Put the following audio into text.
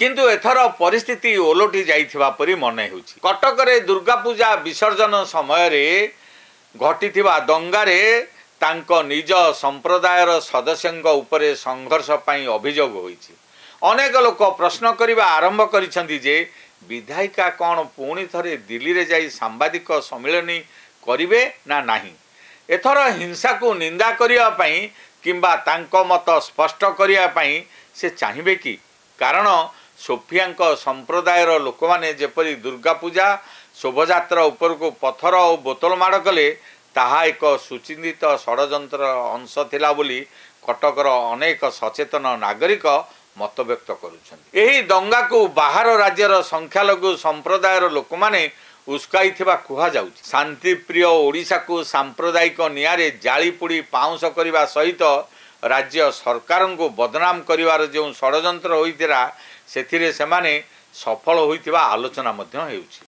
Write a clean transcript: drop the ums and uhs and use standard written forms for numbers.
किंतु एथर परिस्थिति ओलटि जाइथिबा परि मने होछि। कटकरे दुर्गा पूजा विसर्जन समय रे घटिथिबा दंगारे तांको निज संप्रदायर सदस्यंग उपरे संघर्ष पई अभियोग होइछि। अनेक लोक प्रश्न करबा आरंभ करिसंती जे विधायिका कौन पुणी थरे दिल्ली रे जाई सांबादिक सम्मेलनी करिवे ना नाही। एथर हिंसा को निंदा करिया पई किंबा तांको मत स्पष्ट करिया पई से चाहिबे कि? कारण सोफियांक संप्रदायर लोक माने जेपरी दुर्गा पूजा शोभायात्रा उपर को पत्थर और बोतल माड़ कले ताहा एक सुचिंतित षड्यंत्र अंश थिला बोली कटकर अनेक सचेतन नागरिक मत व्यक्त करुछन्ति। एही दंगा को बाहर राज्यर संख्यालघु संप्रदायर लोक माने उस्काई कुहा जाउछि। शांतिप्रिय ओडिशा को सांप्रदायिक नियारे जाली पुड़ी पाउंस करने सहित राज्य सरकार को बदनाम करिवार जो षड्यंत्र होइतिरा सेथिरे सेमाने सफल होइतिबा आलोचना मध्य हेउछि।